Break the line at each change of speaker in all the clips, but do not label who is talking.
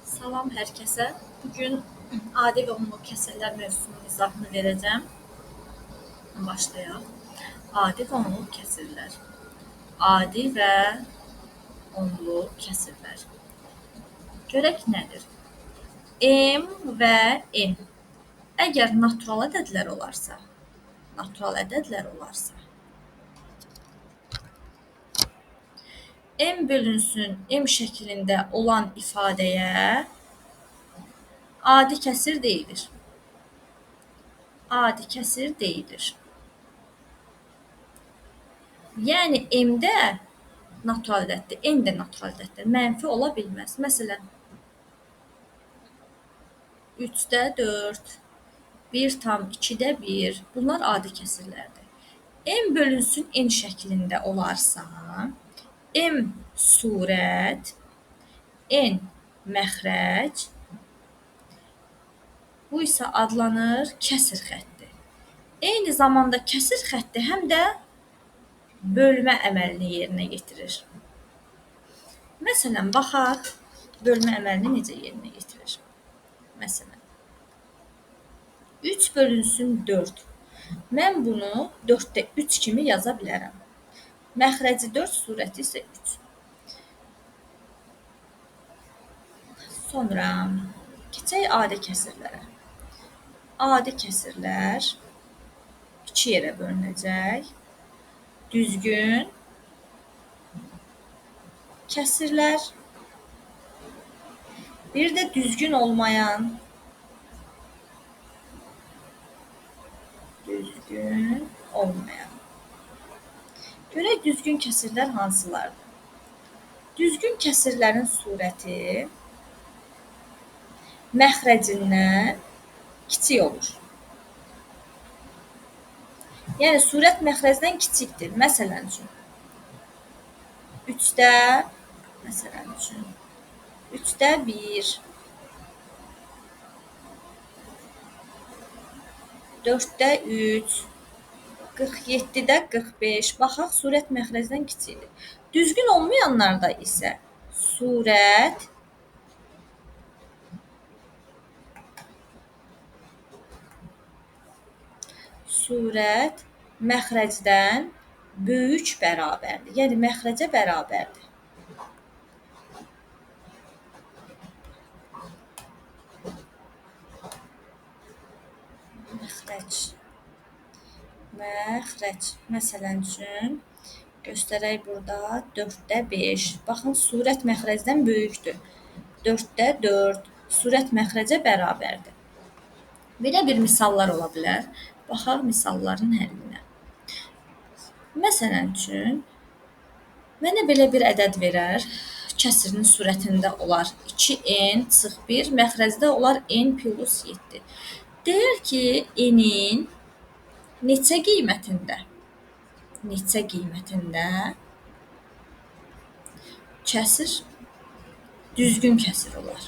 Salam hər kəsə. Bugün adi və unlu kəsrlər mövzusunun izahını verəcəm. Başlayaq. Adi və unlu kəsrlər. Adi və unlu kəsrlər. Görək nədir? M və N. Əgər natural ədədlər olarsa, M bölünsün M şəklində olan ifadəyə adi kəsir deyilir. Adi kəsir deyilir. Yəni M-də natural ədəddir, N də natural ədəddir. Mənfi ola bilməz. Məsələn, 3-də 4, 1/2-də 1. Bunlar adi kəsirlərdir. M bölünsün N şəklində olarsa, M surət, N məxrəc, bu isə adlanır kəsir xətti. Eyni zamanda kəsir xətti həm də bölmə əməlini yerinə yetirir. Məsələn, baxaq, bölmə əməlini necə yerinə yetirir? Məsələn, 3 bölünsün 4. Mən bunu 4-də 3 kimi yaza bilərəm. Məxrəci 4, surəti isə 3. Sonra keçək adi kəsirlərə. Adi kəsirlər 2 yerə bölünəcək. Düzgün kəsirlər, bir də düzgün olmayan. Görək düzgün kəsirlər hansılardır? Düzgün kəsirlərin surəti məxrəcindən kiçik olur. Yəni, surət məxrəcdən kiçikdir. Məsələn üçün, 3-də 1, 4-də 3, 47-də 45. Baxaq, surət məxrəcdən kiçikdir. Düzgün olmayanlarda isə surət məxrəcdən böyük bərabərdir. Yəni, məxrəcə bərabərdir. Məxrəc. Məsələn üçün, göstərək burada 4-də 5. Baxın, surət məxrəcdən böyükdür. 4-də 4. Surət məxrəcə bərabərdir. Belə bir misallar ola bilər. Baxaq misalların həllinə. Məsələn üçün, mənə belə bir ədəd verər. Kəsirinin surətində olar 2n-1, məxrəcdə olar n plus 7. Deyər ki, n-in neçə qiymətində kəsir düzgün kəsir olar.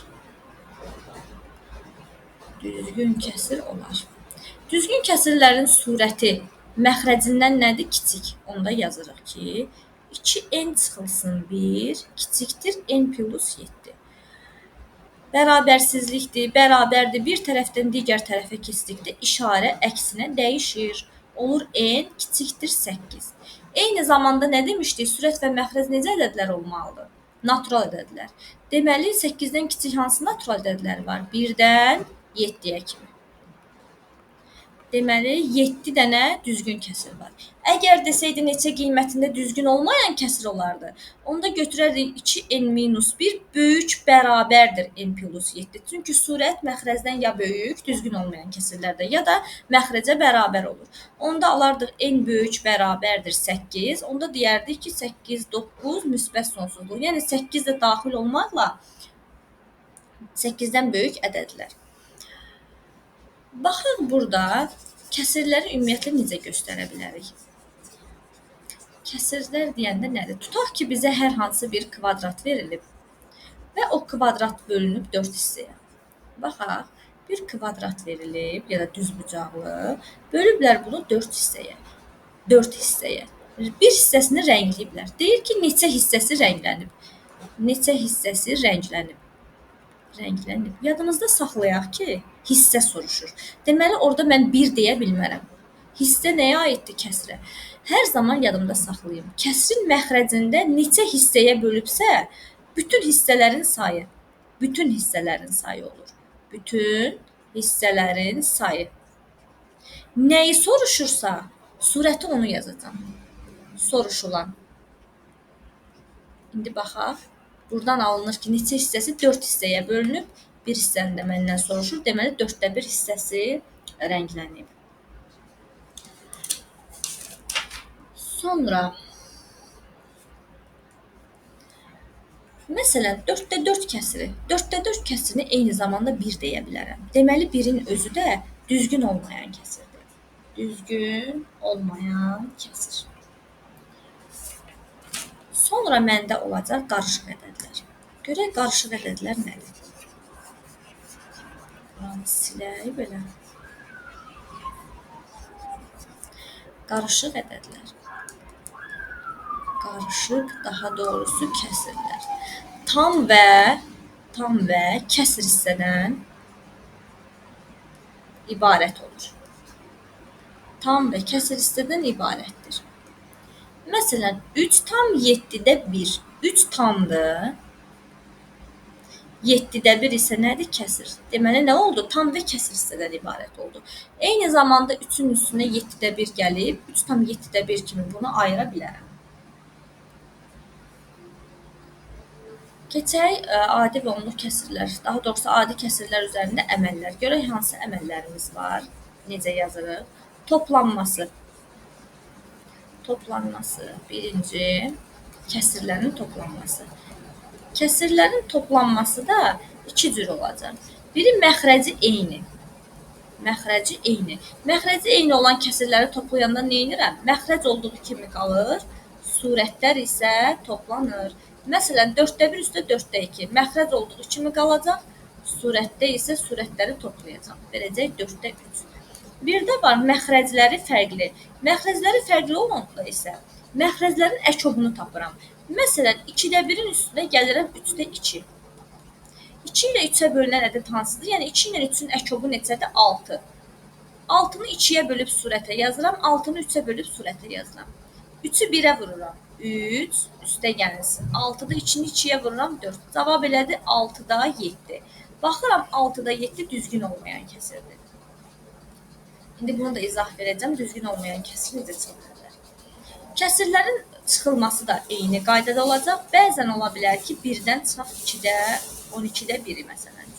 Düzgün kəsirlərin surəti məxrəcindən nədir? Kiçik. Onda yazırıq ki, 2n çıxılsın 1 kiçikdir n plus 7. Bərabərsizlikdir, bərabərdir. Bir tərəfdən digər tərəfə keçdikdə işarə əksinə dəyişir. Olur n kiçikdir 8. Eyni zamanda nə demişdik? Surət və məxrəc necə ədədlər olmalıdır? Natural ədədlər. Deməli, 8-dən kiçik hansı natural ədədlər var? 1-dən 7-yə kimi. Deməli, 7 dənə düzgün kəsir var. Əgər desəydi neçə qiymətində düzgün olmayan kəsir olardı, onda götürərdik 2n-1 böyük bərabərdir n plus 7. Çünki surət məxrəcdən ya böyük, düzgün olmayan kəsirlərdə, ya da məxrəcə bərabər olur. Onda alardıq n böyük bərabərdir 8. Onda deyərdik ki, 8, 9 müsbət sonsuzluq. Yəni, 8 də daxil olmaqla 8-dən böyük ədədlər. Baxın, burada kəsirləri ümumiyyətlə necə göstərə bilərik? Kəsirlər deyəndə nədir? Tutaq ki, bizə hər hansı bir kvadrat verilib və o kvadrat bölünüb 4 hissəyə. Baxaq, bir kvadrat verilib, ya da düzbucaqlı, bölüblər bunu 4 hissəyə. Bir hissəsini rəngləyiblər. Deyir ki, neçə hissəsi rənglənib? rənglənib. Yadımızda saxlayaq ki, hissə soruşur. Deməli, orada mən 1 deyə bilmərəm. Hissə nəyə aiddir? Kəsrə. Hər zaman yadımda saxlayım. Kəsrin məxrəcində neçə hissəyə bölübsə, bütün hissələrin sayı olur. Bütün hissələrin sayı. Nəyi soruşursa, surəti onu yazacağam. Soruşulan. İndi baxaq. Buradan alınır ki, neçə hissəsi 4 hissəyə bölünüb. Bir hissəni də məndən soruşur. Deməli, 4də 1 hissəsi rənglənib. Sonra, məsələn, 4də 4 kəsiri. 4də 4 kəsirini eyni zamanda 1 deyə bilərəm. Deməli, 1-in özü də düzgün olmayan kəsirdir. Düzgün olmayan kəsir. Sonra məndə olacaq qarışıq ədədlər. Görək qarışıq ədədlər nədir? Buranı silək belə. Qarışıq ədədlər. Qarışıq, daha doğrusu kəsirlər. Tam və kəsir hissədən ibarət olur. Tam və kəsir hissədən ibarətdir. Məsələn, 3 tam 7-də 1. 3 tamdır. 7-də 1 isə nədir? Kəsir. Deməli, nə oldu? Tam və kəsir hissədən ibarət oldu. Eyni zamanda 3-ün üstünə 7-də 1 gəlib, 3 tam 7-də 1 kimi bunu ayıra bilərəm. Keçək adi və onluq kəsirlər, daha doğrusu adi kəsirlər üzərində əməllər. Görək hansı əməllərimiz var, necə yazırıq? Toplanması. Birinci, kəsirlərin toplanması. Kəsirlərin toplanması da iki cür olacaq. Biri məxrəci eyni. Məxrəci eyni olan kəsirləri toplayanda nə edirəm? Məxrəc olduğu kimi qalır, surətlər isə toplanır. Məsələn, 4də 1 üstə 4də 2. Məxrəc olduğu kimi qalacaq, surətdə isə surətləri toplayacaq. Verəcək 4də 3. Bir də var məxrəcləri fərqli. Məxrəcləri fərqli olanda isə məxrəclərin əkobunu tapıram. Məsələn, 2də 1-in üstünə gəlirəm 3də 2. 2 ilə 3-ə bölünən ədəd hansıdır? Yəni 2 ilə 3-ün əkobu neçədir? 6. 6-nı 2-yə bölüb surətə yazıram, 6-nı 3-ə bölüb surətə yazıram. 3-ü 1-ə vururam. 3 üstə gəlsin. 6-da 2-ni 2-yə vururam 4. Cavab elədi 6-da 7. Baxıram 6-da 7 düzgün olmayan kəsirdir. İndi bunu da izah verəcəm. Düzgün olmayan kəsir necə çıxılır? Kəsirlərin çıxılması da eyni qaydada olacaq. Bəzən ola bilər ki, 1-dən çıxaq 2-də, 12-də 1-i məsələn.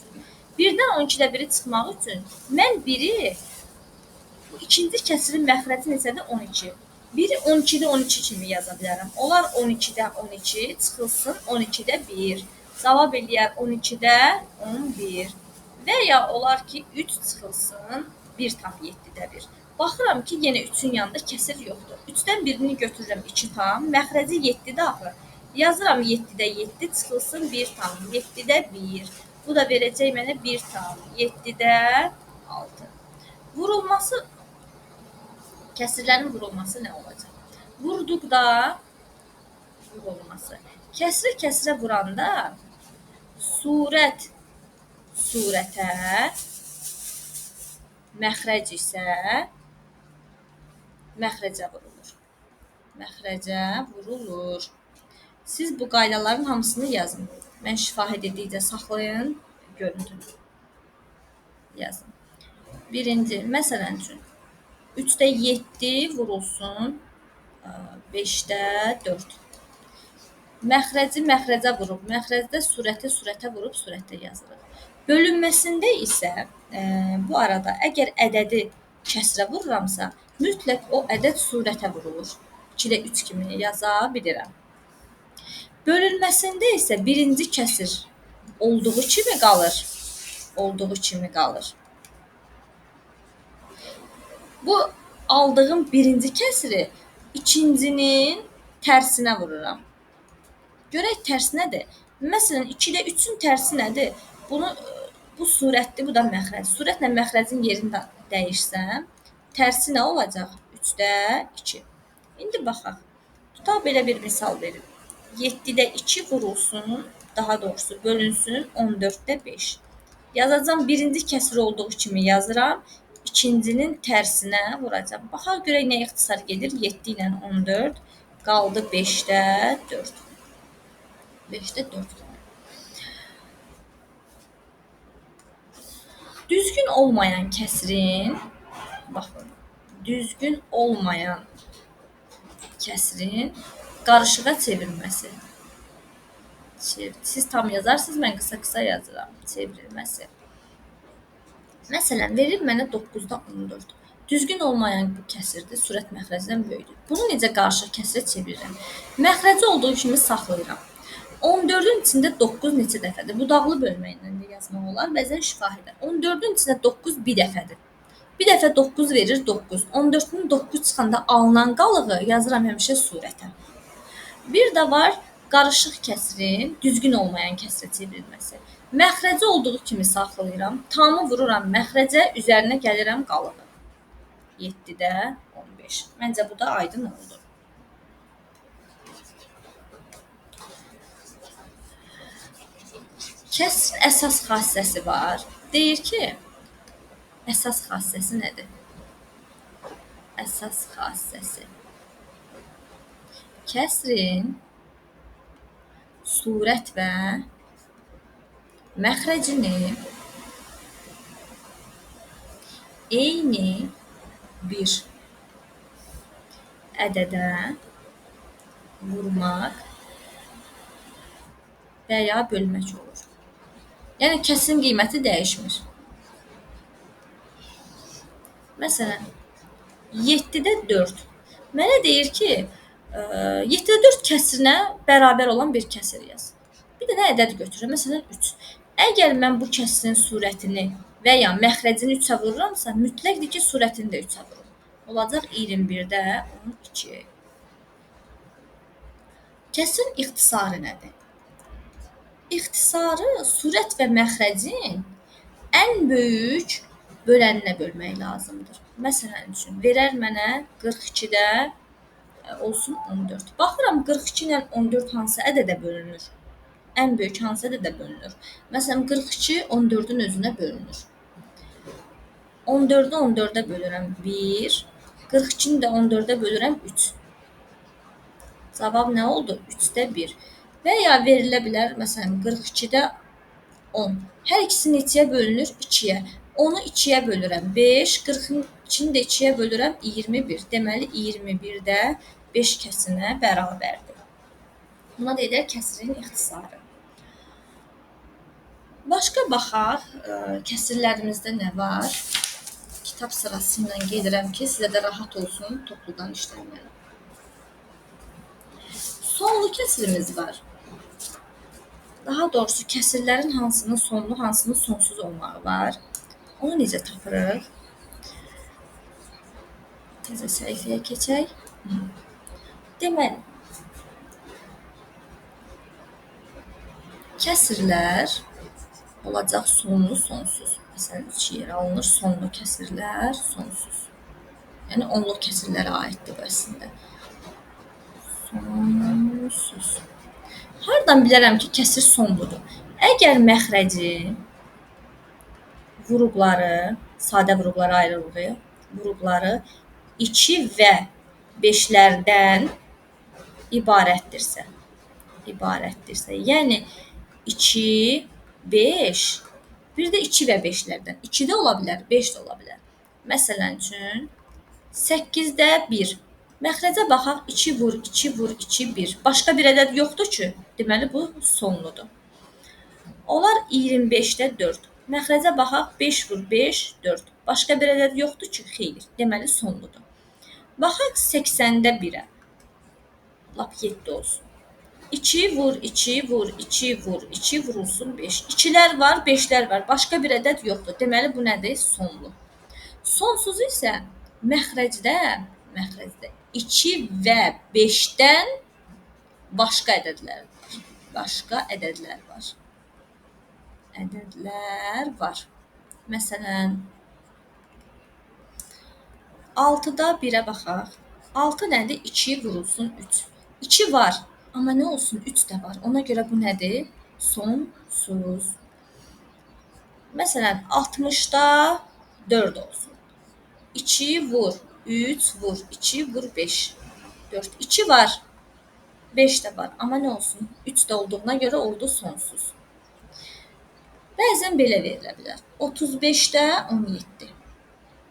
1-dən 12-də 1-i çıxmaq üçün mən 1-i bu ikinci kəsirin məxrəci neçədir? 12. 1-i 12-də 12 kimi yaza bilərəm. Olar 12-də 12 çıxılsın 12-də 1. Cavab eləyər 12-də 11. Və ya olar ki, 3 çıxılsın 1 tam 7-də 1. Baxıram ki, yenə 3-ün yanında kəsir yoxdur. 3-dən birini götürürəm 2 tam, məxrəci 7-də axı. Yazıram 7-də 7 çıxılsın 1 tam, 7-də 1. Bu da verəcək mənə 1 tam, 7-də 6. Vurulması, kəsirlərin vurulması nə olacaq? Vurduqda vurulması. Kəsrə vuranda surət surətə, məxrəc isə məxrəcə vurulur. Siz bu qaydaların hamısını yazın. Mən şifahi dedikcə saxlayın, görüntünü yazın. Birinci, məsələn üçün, 3-də 7 vurulsun 5-də 4. Məxrəci məxrəcə vurub, məxrəcdə surətə vurub surətə yazılır. Bölünməsində isə bu arada əgər ədədi kəsrə vururamsa, mütləq o ədəd surətə vurulur. 2-də 3 kimi yaza bilirəm. Bölünməsində isə birinci kəsir olduğu kimi qalır. Bu aldığım birinci kəsiri ikincinin tərsinə vururam. Görək tərs nədir? Məsələn, 2-də 3-ün tərsi nədir? Bu surətdir, bu da məxrəc. Surətlə məxrəcin yerini dəyişsəm, tərsi nə olacaq? 3-də 2. İndi baxaq. Tutaq belə bir misal verim. 7-də 2 vurulsun daha doğrusu bölünsün 14-də 5. Yazacağım, birinci kəsir olduğu kimi yazıram. İkincinin tərsinə vuracağam. Baxaq görək nə ixtisar gedir. 7 ilə 14 qaldı 5-də 4. 5-də 4 qaldı. Düzgün olmayan kəsirin, baxın, düzgün olmayan kəsirin qarışığa çevrilməsi. Siz tam yazarsınız, mən qısa-qısa yazıram. Çevrilməsi. Məsələn, verir mənə 9-da 14. Düzgün olmayan bu kəsirdir, sürət məxrəcdən böyükdür. Bunu necə qarışıq kəsirə çevirirəm? Məxrəci olduğu kimi saxlayıram. 14-ün içində 9 neçə dəfədir? Budaqlı bölmə ilə də yazmaq olar, bəzən şifahidir. 14-ün içində 9 bir dəfədir. Bir dəfə 9 verir 9. 14-ün 9 çıxanda alınan qalığı yazıram həmişə surətə. Bir də var qarışıq kəsirin düzgün olmayan kəsirə çevrilməsi. Məxrəci olduğu kimi saxlayıram. Tamı vururam məxrəcə, üzərinə gəlirəm qalığı. 7-də 15. Məncə bu da aydın oldu. Kəsirin əsas xassəsi var. Deyir ki, əsas xassəsi nədir? Əsas xassəsi. Kəsrin surət və məxrəcini eyni bir ədədə vurmaq və ya bölmək olur. Yəni, kəsirin qiyməti dəyişmir. Məsələn, 7-də 4. Mənə deyir ki, 7-də 4 kəsirinə bərabər olan bir kəsir yaz. Bir dənə ədəd götürürəm, məsələn 3. Əgər mən bu kəsirin surətini və ya məxrəcini 3-ə vururamsa, mütləqdir ki, surətini də 3-ə vururum. Olacaq 21-də 12. Kəsirin ixtisarı nədir? İxtisarı surət və məxrəcin ən böyük bölənlə bölmək lazımdır. Məsələn üçün, verər mənə 42-də olsun 14. Baxıram 42 ilə 14 hansı ədədə bölünür? Ən böyük hansı ədədə bölünür? Məsələn, 42 14-ün özünə bölünür. 14-ü 14-də bölürəm 1, 42-ni də 14-də bölürəm 3. Cavab nə oldu? 3-də 1. Və ya verilə bilər, məsələn, 42-də 10. Hər ikisi neçəyə bölünür? 2-yə. 10-u 2-yə bölürəm 5, 42-ni də 2-yə bölürəm 21. Deməli, 21-də 5 kəsinə bərabərdir. Buna deyilər kəsirin ixtisarı. Başqa baxaq, kəsirlərimizdə nə var? Kitab sırası ilə gedirəm ki, sizə də rahat olsun topludan işləməyə. Sonlu kəsirimiz var. Daha doğrusu kəsirlərin hansının sonlu, hansının sonsuz olmağı var. Onu necə tapırıq? Təzə səhifəyə keçək. Deməli, kəsirlər olacaq sonlu, sonsuz. Məsələn, 2 yerə alınır, sonlu kəsirlər, sonsuz. Yəni, onluq kəsirlərə aiddir bu əslində. Sonsuz. Hardan bilərəm ki, kəsir sonludur? Əgər məxrəci vurubları, sadə vurublara ayrılır, vurubları 2 və 5-lərdən ibarətdirsə, yəni 2, 5, bir də 2 və 5-lərdən. 2 də ola bilər, 5 də ola bilər. Məsələn üçün, 8-də 1. Məxrəcə baxaq, 2 vur, 2 vur, 2, 1. Başqa bir ədəd yoxdur ki, deməli bu sonludur. Olar 25-də 4. Məxrəcə baxaq, 5 vur, 5, 4. Başqa bir ədəd yoxdur ki, xeyr, deməli sonludur. Baxaq 80-də 1-ə. Lap 7 olsun. 2 vur, 2 vur, 2 vur, 2 vurulsun 5. 2-lər var, 5-lər var. Başqa bir ədəd yoxdur. Deməli bu nədir? Sonlu. Sonsuz isə məxrəcdə 2 və 5-dən başqa ədədlər var. Başqa ədədlər var. Ədədlər var. Məsələn, 6-da 1-ə baxaq. 6 nədir? 2 vurulsun 3. 2 var. Amma nə olsun? 3 də var. Ona görə bu nədir? Sonsuz. Məsələn, 60-da 4 olsun. 2 vur, 3 vur, 2 vur, 5, 4. 2 var, 5 də var. Amma nə olsun? 3 də olduğuna görə oldu sonsuz. Bəzən belə verilə bilər. 35-də 17.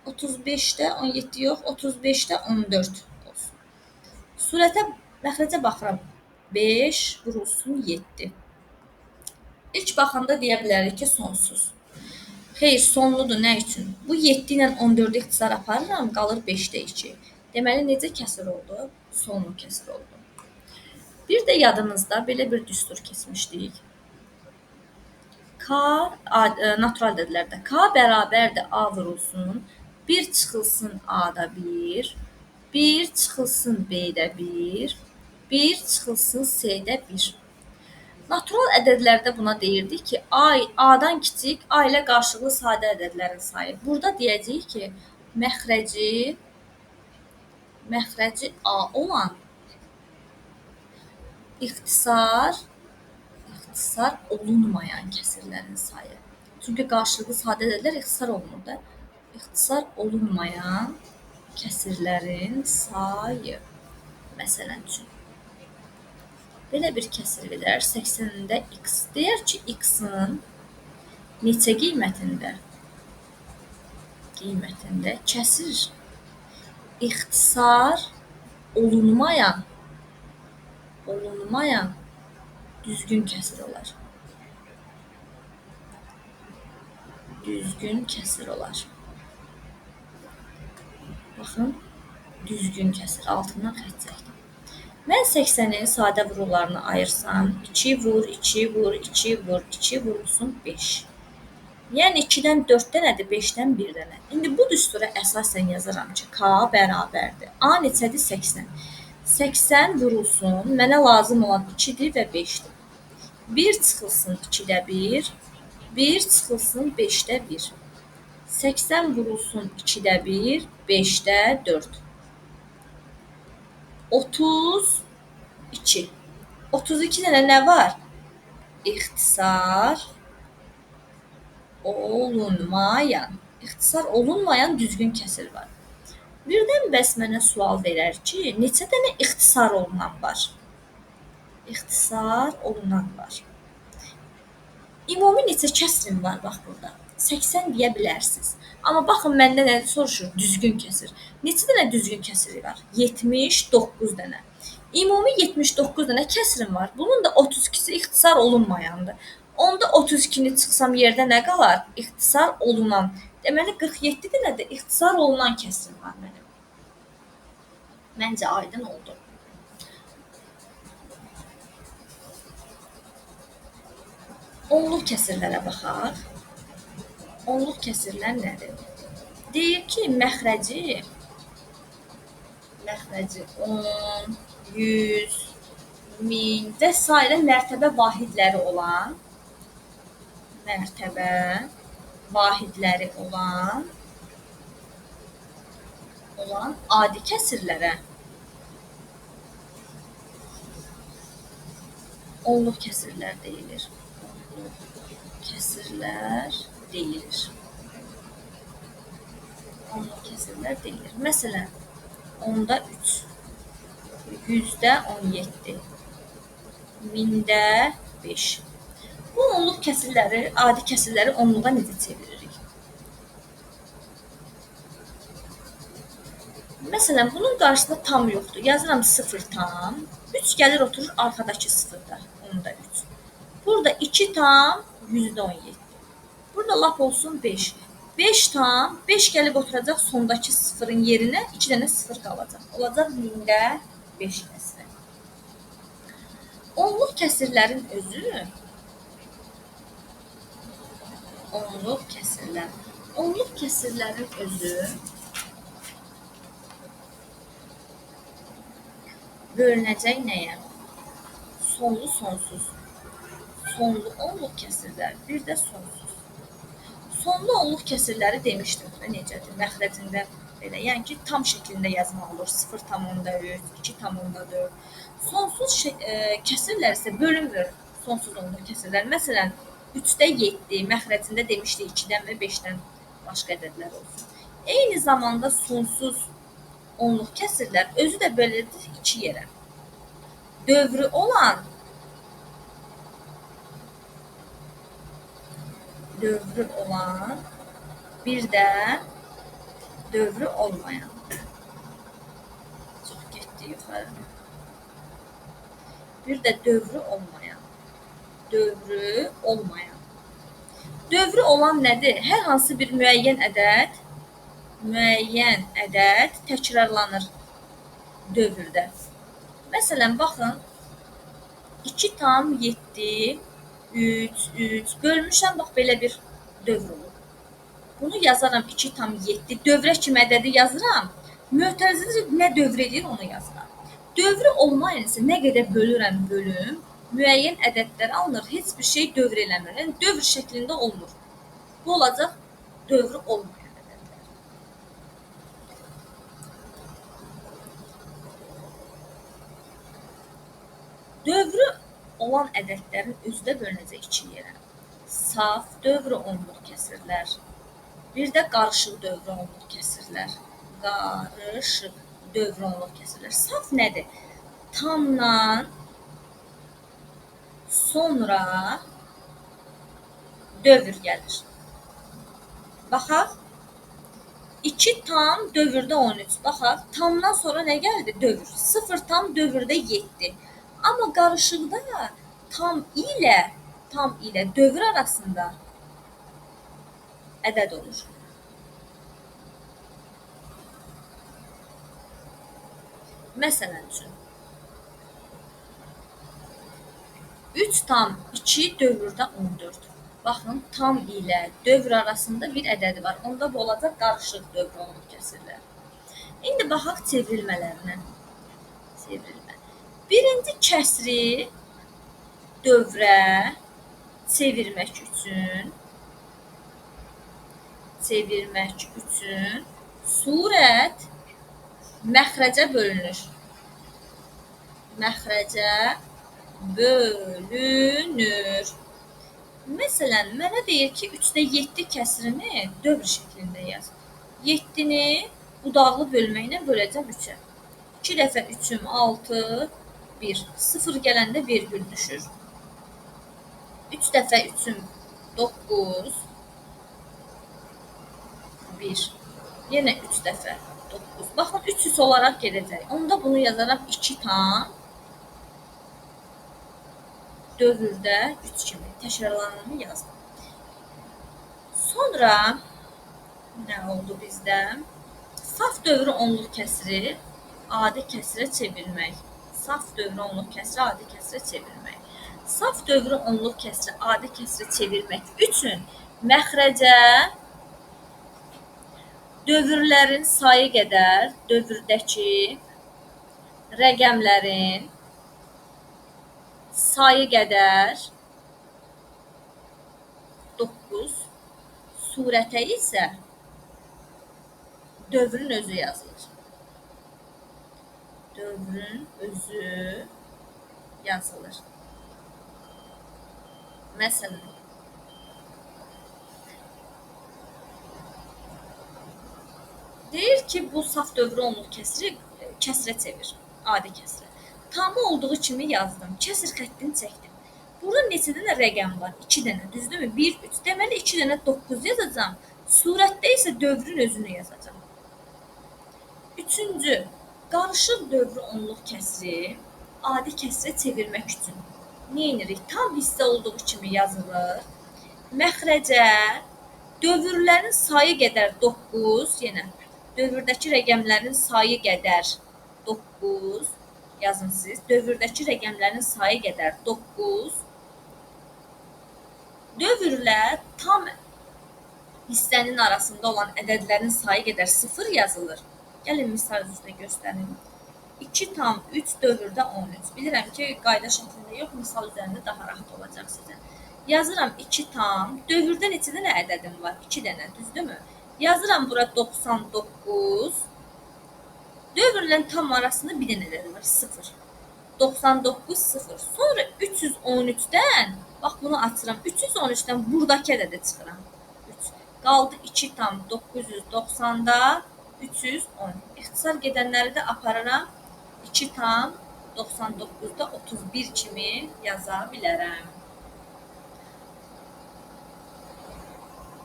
35-də 17 yox, 35-də 14 olsun. Surətə, məxrəcə baxıram. 5 vurulsun 7. İlk baxanda deyə bilərik ki, sonsuz. Xeyr, sonludur. Nə üçün? Bu 7 ilə 14-ü ixtisar aparıram, qalır 5-də 2. Deməli, necə kəsir oldu? Sonlu kəsir oldu. Bir də yadınızda belə bir düstur keçmişdik. K, natural ədədlərdə K bərabərdir A vurulsun, 1 çıxılsın A-da 1, 1 çıxılsın B-də 1, 1 çıxılsın C-də 1. Natural ədədlərdə buna deyirdik ki, A-dan kiçik, A ilə qarşılıqlı sadə ədədlərin sayı. Burada deyəcəyik ki, məxrəci A olan ixtisar olunmayan kəsirlərin sayı. Çünki qarşılıqlı sadə ədədlər ixtisar olunur da. İxtisar olunmayan kəsirlərin sayı. Məsələn üçün. Belə bir kəsir verər. 80-də x. Deyər ki, x-in neçə qiymətində? Qiymətində kəsir ixtisar olunmayan düzgün kəsir olar. Düzgün kəsir olar. Baxın, düzgün kəsir. Altından xətt çəkdim. Mən 80-in sadə vurullarını ayırsam, 2 vur, 2 vur, 2 vur, 2 vurulsun 5. Yəni 2-dən 4 dənədir, 5-dən 1 dənə. İndi bu düstura əsasən yazıram ki, K bərabərdir. A neçədir? 80. 80 vurulsun, mənə lazım olan 2-dir və 5-dir. 1 çıxılsın 2-də 1, 1 çıxılsın 5-də 1. 80 vurulsun 2-də 1, 5-də 4. 32. 32 dənə nə var? İxtisar olunmayan düzgün kəsir var. Birdən bəs mənə sual verər ki, neçə dənə ixtisar olunan var? İxtisar olunan var. Ümumi neçə kəsrim var bax burada? 80 deyə bilərsiniz. Amma baxın məndə nə soruşur? Düzgün kəsir. Neçə dənə düzgün kəsiri var? 79 dənə. Ümumi 79 dənə kəsirim var. Bunun da 32-si ixtisar olunmayandır. Onda 32-ni çıxsam yerdə nə qalar? İxtisar olunan. Deməli 47 dənə də ixtisar olunan kəsirim var mənim. Məncə aydın oldu. Onluq kəsirlərə baxaq. Onluq kəsirlər nədir? Deyir ki, məxrəci 10, 100, 1000 və s. mərtəbə vahidləri olan adi kəsirlərə onluq kəsirlər deyilir. Onluq kəsirlər deyilir. Məsələn, 10-da 3, 100-də 17, 1000-də 5. Bu onluq kəsirləri, adi kəsirləri onluğa necə çeviririk? Məsələn, bunun qarşısında tam yoxdur. Yazıram 0 tam. 3 gəlir oturur arxadakı 0-da. 10-da 3. Burada 2 tam, 100-də 17. Burada lap olsun 5. 5 tam, 5 gəlib oturacaq sondakı 0-ın yerinə 2 dənə 0 qalacaq. Olacaq 1000-də 5 kəsiri. Onluq kəsirlərin özü bölünəcək nəyə? Sonlu, sonsuz. Sonlu onluq kəsirlər, bir də sonsuz. Sonlu onluq kəsirləri demişdim və necədir? Məxrəcində belə, yəni ki, tam şəklində yazmaq olur. 0,3, 2,4. Sonsuz kəsirlər isə bölünmür. sonsuz onluq kəsrlər. Məsələn, 3-də 7 məxrəcində demişdik 2-dən və 5-dən başqa ədədlər olsun. Eyni zamanda sonsuz onluq kəsrlər özü də bölünür 2 yerə. Dövrü olan bir də dövrü olmayan. Çox getdi yuxarı. Bir də dövrü olmayan. Dövrü olan nədir? Hər hansı bir müəyyən ədəd təkrarlanır dövrdə. Məsələn, baxın, 2,7, 3, bölmüşəm, bax, belə bir dövr olur. Bunu yazaram 2,7, dövrə kimi ədədi yazıram, mötərizədə nə dövr edir, onu yazıram. Dövrü olmayan isə nə qədər bölürəm bölüm, müəyyən ədədlər alınır, heç bir şey dövr eləmir. Yəni, dövr şəklində olmur. Bu olacaq dövrü olmayan ədədlər. Dövrü olan ədədlərin özü də bölünəcək 2 yerə. Saf dövrü onluq kəsrlər. Bir də qarışıq dövrü onluq kəsrlər. Saf nədir? Tamdan sonra dövr gəlir. Baxaq. 2 tam dövrdə 13. Baxaq, tamdan sonra nə gəldi? Dövr. 0 tam dövrdə 7. Amma qarışıqda tam ilə dövr arasında ədəd olur. Məsələn üçün, 3,2 dövrdə 14. Baxın, tam ilə dövr arasında bir ədədi var. Onda bu olacaq qarışıq dövr onluq kəsrlər. İndi baxaq çevrilmələrinə. Birinci kəsri dövrə çevirmək üçün surət məxrəcə bölünür. Məsələn, mənə deyir ki, 3-də 7 kəsrini dövr şəklində yaz. 7-ni budaqlı bölməklə böləcəm 3-ə. 2 dəfə 3-üm 6, 1. 0 gələndə vergül düşür. 3 dəfə 3-üm 9, 1. Yenə 3 dəfə 9. Baxın, 300 olaraq gedəcək. Onda bunu yazaram 2 tam dövrdə 3 kimi təkrarlananı yazdım. Sonra nə oldu bizdə? Saf dövrü onluq kəsri adi kəsrə çevirmək. Saf dövrü onluq kəsri adi kəsrə çevirmək üçün məxrəcə dövrlərin sayı qədər dövrdəki rəqəmlərin sayı qədər 9, surətə isə dövrün özü yazılır. Məsələn, deyir ki, bu saf dövrü onluq kəsrə çevir, adi kəsrə. Tamı olduğu kimi yazdım, kəsr xəttini çəkdim. Burada neçə dənə rəqəm var? 2 dənə, düzdürmü? 1, 3, deməli 2 dənə 9 yazacağım. Surətdə isə dövrün özünü yazacağım. Üçüncü, qarışıq dövrü onluq kəsri adi kəsrə çevirmək üçün nə edirik? Tam hissə olduğu kimi yazılır. Məxrəcə dövrlərin sayı qədər 9, yenə dövrdəki rəqəmlərin sayı qədər 9 yazın siz. Dövrdəki rəqəmlərin sayı qədər 9. Dövrlə tam hissənin arasında olan ədədlərin sayı qədər 0 yazılır. Gəlin misal üzrə göstərim. 2,3 dövrdə 13. Bilirəm ki, qayda şəklində yox, misal üzərində daha rahat olacaq sizə. Yazıram 2 tam, dövrdə neçə dənə ədədim var? 2 dənə, düzdürmü? Yazıram bura 99. Dövrlə tam arasında bir dənə ədəd var, 0. 99 0. Sonra 313-dən, bax bunu açıram. 313-dən buradakı ədədə çıxıram. 3. Qaldı 2 tam 990-da 310. İxtisar gedənləri də aparıram. 2 tam 99-da 31 kimi yaza bilərəm.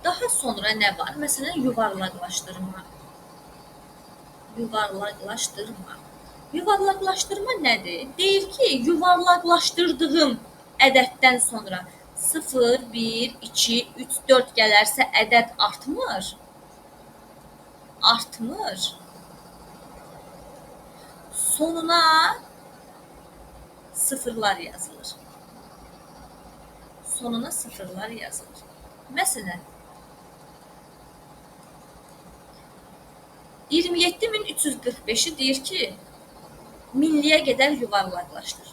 Daha sonra nə var? Məsələn, yuvarlaqlaşdırma. Yuvarlaqlaşdırma. Yuvarlaqlaşdırma nədir? Deyir ki, yuvarlaqlaşdırdığım ədəddən sonra 0, 1, 2, 3, 4 gələrsə ədəd artmır. Artmır. Sonuna sıfırlar yazılır. Sonuna sıfırlar yazılır. Məsələn, 27345-i deyir ki, milliyə qədər yuvarlaqlaşdır.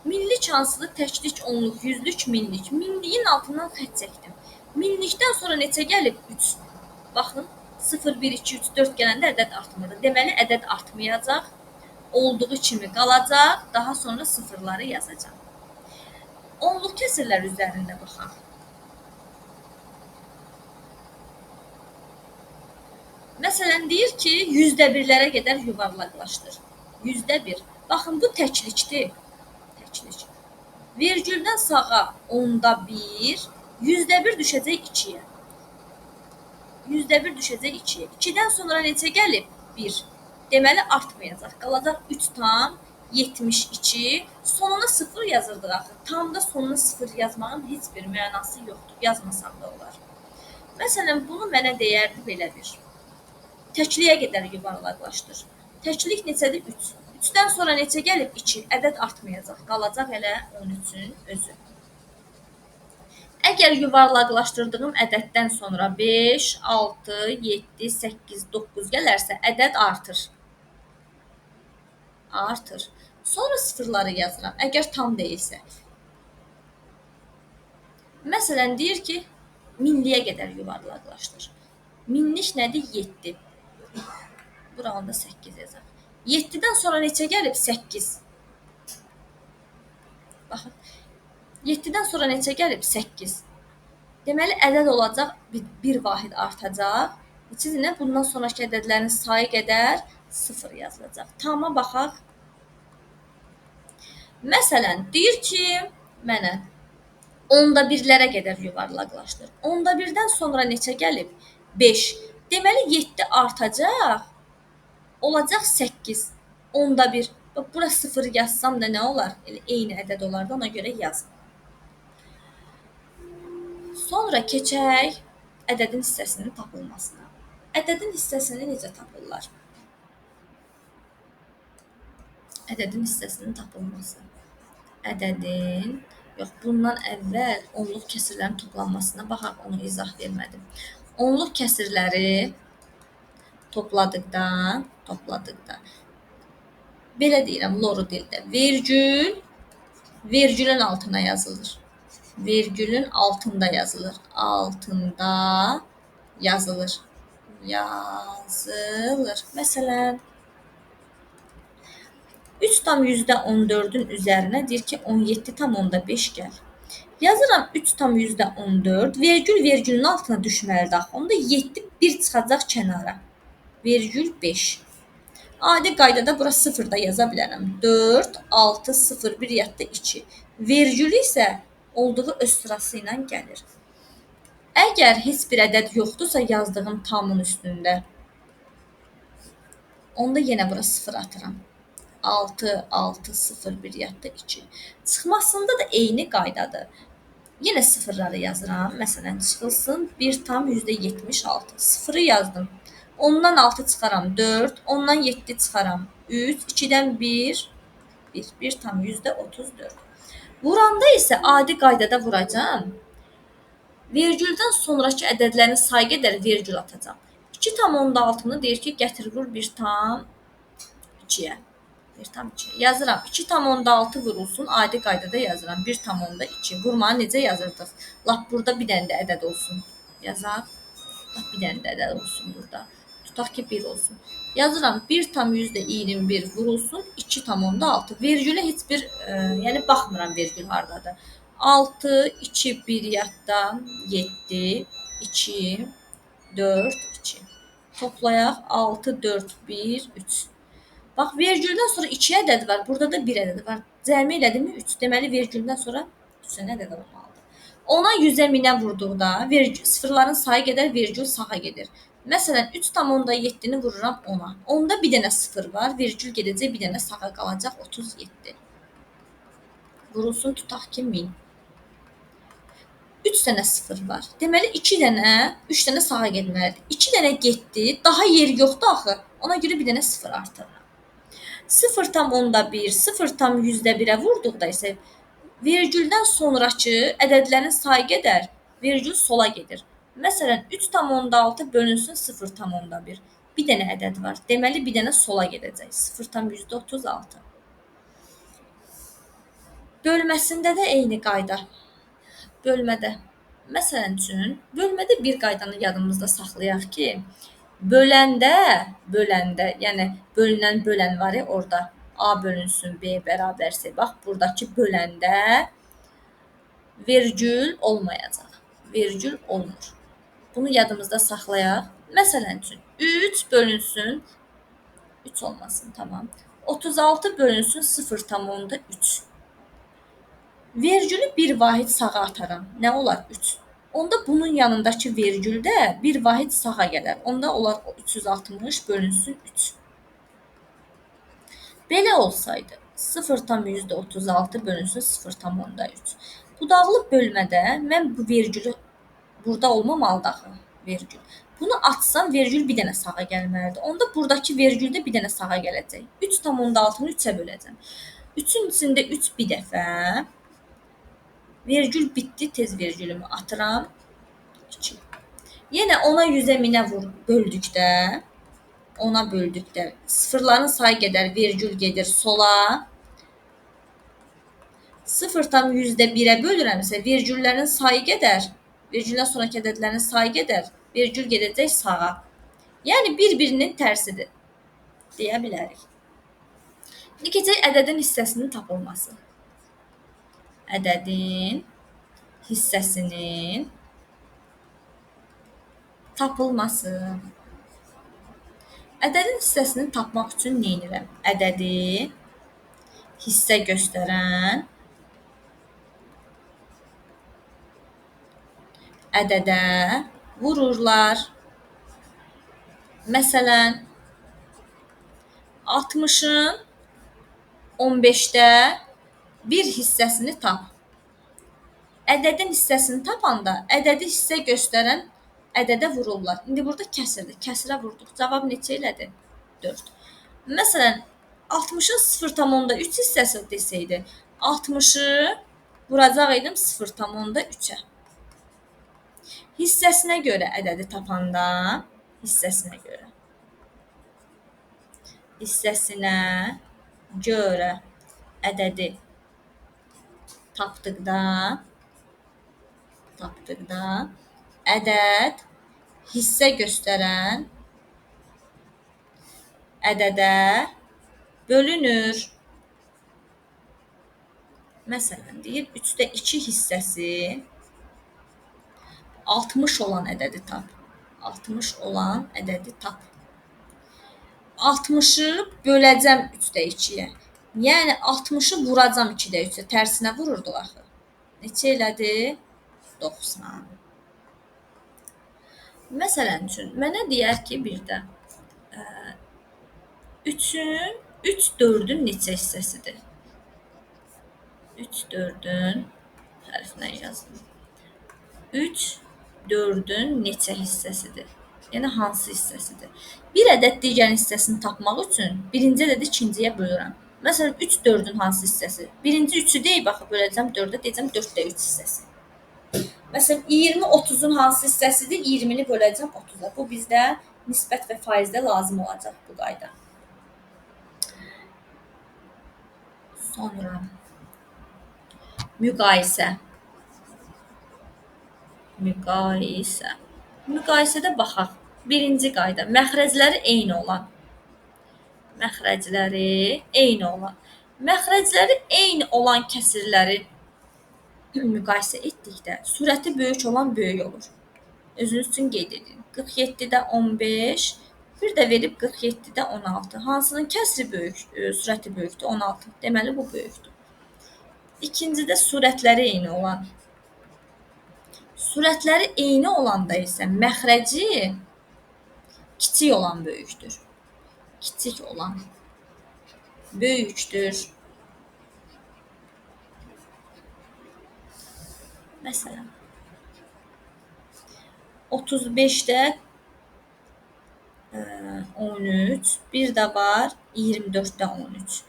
Millik hansıdır? Təklik, onluq, yüzlük, minlik. Minliyin altından xətt çəkdim. Minlikdən sonra neçə gəlib? 3. Baxın, 0, 1, 2, 3, 4 gələndə ədəd artmır. Deməli, ədəd artmayacaq. Olduğu kimi qalacaq. Daha sonra sıfırları yazacaq. Onluq kəsirlər üzərində baxaq. Məsələn, deyir ki, 100-də-birlərə qədər yuvarlaqlaşdır. 100-də-1. Baxın, bu təklikdir. Təklik. Vergüldən sağa 10-da-1, 100-də-1 düşəcək 2-yə. 100-də-1 düşəcək 2-yə. 2-dən sonra neçə gəlib? 1. Deməli, artmayacaq. Qalacaq 3 tam 72. Sonuna 0 yazırdıq axı. Tamda sonuna 0 yazmağın heç bir mənası yoxdur. Yazmasam da olar. Məsələn, bunu mənə deyərdi belə bir. Təkliyə qədər yuvarlaqlaşdır. Təklik neçədir? 3. 3-dən sonra neçə gəlib? 2. Ədəd artmayacaq. Qalacaq elə 13-ün özü. Əgər yuvarlaqlaşdırdığım ədəddən sonra 5, 6, 7, 8, 9 gələrsə ədəd artır. Artır. Sonra sıfırları yazıram. Əgər tam deyilsə. Məsələn, deyir ki, milliyə qədər yuvarlaqlaşdır. Minlik nədir? 7. Buranda 8 yazaq. 7-dən sonra neçə gəlib? 8. Baxın. 7-dən sonra neçə gəlib? 8. Deməli, ədəd olacaq, bir vahid artacaq. Neçədir? Bundan sonraki ədədlərin sayı qədər 0 yazılacaq. Tama baxaq. Məsələn, deyir ki, mənə 10-da-birlərə qədər yuvarlaqlaşdır. 10-da-birdən sonra neçə gəlib? 5. Deməli, 7 artacaq. Olacaq 8. 10-da-1. Bura 0 yazsam da nə olar? Eyni ədəd olardı, ona görə yazın. Sonra keçək ədədin hissəsinin tapılmasına. Ədədin hissəsini necə tapırlar? Ədədin hissəsinin tapılması. Ədədin, yox, bundan əvvəl onluq kəsirlərin toplanmasına baxaq, onu izah vermədim. Onluq kəsirləri topladıqda, belə deyirəm, loru dildə, vergülün altına yazılır. Vergülün altında yazılır. Altında yazılır. Məsələn, 3 tam %14-ün üzərinə deyir ki, 17 tam onda 5 gəl. Yazıram 3 tam %14, vergülün altına düşməlidir axı. Onda 7 bir çıxacaq kənara. Vergül 5. Adi qaydada bura 0 da yaza bilərəm. 4, 6, 0, 1 yadda 2. Vergülü isə olduğu öz sırası ilə gəlir. Əgər heç bir ədəd yoxdursa yazdığım tamın üstündə, onda yenə bura 0 atıram. 6, 6, 0, 1 yadda 2. Çıxmasında da eyni qaydadır. Yenə sıfırları yazıram. Məsələn, çıxılsın 1 tam %76. 0'ı yazdım. Ondan 6 çıxaram 4, ondan 7 çıxaram 3, 2-dən 1, 1 tam %34. Vuranda isə adi qaydada vuracam. Vergüldən sonraki ədədlərin sayı qədər vergül atacam. 2 tam onda 6-nı deyir ki, gətir vur 1 tam 2-yə. 1 tam 2. Yazıram. 2 tam onda 6 vurulsun. Adi qaydada yazıram. 1 tam onda 2. Vurmanı necə yazırdıq? Lap burada bir dənə də ədəd olsun. Yazaq. Lap bir dənə də ədəd olsun burada. Tutaq ki 1 olsun. Yazıram 1,21 vurulsun 2,6. Vergülə heç bir, yəni baxmıram vergül hardadır. 6, 2, 1 yadda, 7, 2, 4, 2. Toplayaq 6, 4, 1, 3. Bax, vergüldən sonra 2 ədəd var, burada da 1 ədəd var. Cəmi elədimmi 3. Deməli, vergüldən sonra 3 dənə ədəd olmalıdır. Ona 100-ə 1000-ə vurduqda sıfırların sayı qədər vergül sağa gedir. Məsələn, 3,7-ni vururam 10-a. Onda bir dənə sıfır var, vergül gedəcək, bir dənə sağa qalacaq 37. Vurulsun tutaq ki 1000. 3 dənə sıfır var. Deməli 2 dənə, 3 dənə sağa getməlidir. 2 dənə getdi, daha yer yoxdur axı. Ona görə bir dənə sıfır artırıram. 0,1, 0,100-ə vurduqda isə vergüldən sonrakı ədədlərin sayı qədər vergül sola gedir. Məsələn, 3,6 bölünsün 0,1. Bir dənə ədəd var. Deməli, bir dənə sola gedəcək. 0,36. Bölməsində də eyni qayda. Bölmədə. Məsələn üçün, bölmədə bir qaydanı yadımızda saxlayaq ki, böləndə, yəni bölünən bölən var ya orada. A bölünsün B bərabərsə, bax, buradakı böləndə vergül olmayacaq. Vergül olmur. Bunu yadımızda saxlayaq. Məsələn üçün, 3 bölünsün, 3 olmasın, tamam. 36 bölünsün 0,3. Vergülü bir vahid sağa ataram. Nə olar? 3. Onda bunun yanındakı vergüldə bir vahid sağa gələr. Onda olar 360 bölünsün 3. Belə olsaydı 0,36 bölünsün 0,3. Budaqlı bölmədə mən bu vergülü burada olmamalıdır axı vergül. Bunu açsam vergül bir dənə sağa gəlməlidir. Onda buradakı vergül də bir dənə sağa gələcək. 3,6-nı 3-ə böləcəm. 3-ün içində 3 bir dəfə. Vergül bitdi, tez vergülümü atıram. 2. Yenə ona 100-ə 1000-ə böldükdə, ona böldükdə sıfırların sayı qədər vergül gedir sola. 0,100-də bölürəmsə vergüllərin sayı qədər, vergüldən sonraki ədədlərin sayı qədər vergül gedəcək sağa. Yəni bir-birinin tərsidir deyə bilərik. İndi keçək ədədin hissəsinin tapılması. Ədədin hissəsinin tapılması. Ədədin hissəsini tapmaq üçün nə edirəm? Ədədi hissə göstərən ədədə vururlar. Məsələn, 60-ın 15-də bir hissəsini tap. Ədədin hissəsini tapanda ədədi hissə göstərən ədədə vururlar. İndi burada kəsirdir. Kəsirə vurduq. Cavab neçə elədi? 4. Məsələn, 60-ın 0,3 hissəsi desəydi, 60-ı vuracaq idim 0,3-ə. Hissəsinə görə ədədi tapanda, hissəsinə görə ədədi tapdıqda ədəd hissə göstərən ədədə bölünür. Məsələn, deyir 3-də 2 hissəsi 60 olan ədədi tap. 60 olan ədədi tap. 60-ı böləcəm 3-də 2-yə. Yəni 60-ı vuracam 2-də 3-ə. Tərsinə vururduq axı. Neçə elədi? 90. Məsələn üçün, mənə deyər ki, bir də 3 4-ün neçə hissəsidir? 3 4-ün hərflə yazdım. 3 4-ün neçə hissəsidir? Yəni hansı hissəsidir? Bir ədəd digər hissəsini tapmaq üçün birinci ədədi ikinciyə bölürəm. Məsələn, 3 4-ün hansı hissəsi? Birinci 3-ü deyib, baxı böləcəm 4-ə, deyəcəm 4-də 3 hissəsi. Məsələn, 20 30-un hansı hissəsidir? 20-ni böləcəm 30-a. Bu bizdə nisbət və faizdə lazım olacaq bu qayda. Sonra müqayisə. Müqayisədə baxaq. Birinci qayda, məxrəcləri eyni olan kəsirləri müqayisə etdikdə surəti böyük olan böyük olur. Özünüz üçün qeyd edin. 47-də 15, bir də verib 47-də 16. Hansının kəsri böyük, surəti böyükdür? 16. Deməli bu böyükdür. İkincidə surətləri eyni olanda isə məxrəci kiçik olan böyükdür. Kiçik olan böyükdür. Məsələn, 35-də 13, bir də var 24-də 13.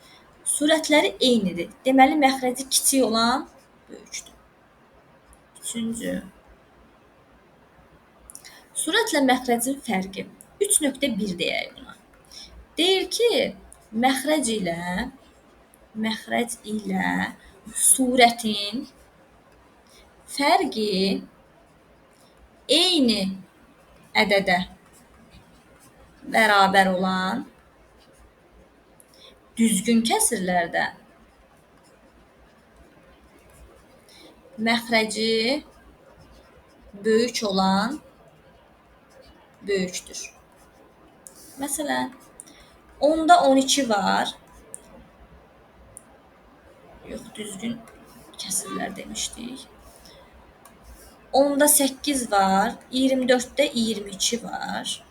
Surətləri eynidir. Deməli, məxrəci kiçik olan böyükdür. Üçüncü, surətlə məxrəcin fərqi. 3.1 deyək buna. Deyir ki, məxrəc ilə surətin fərqi eyni ədədə bərabər olan düzgün kəsirlərdə məxrəci böyük olan böyükdür. Məsələn, 10-da 12 var. Yox, düzgün kəsirlər demişdik. 10-da 8 var, 24-də 22 var.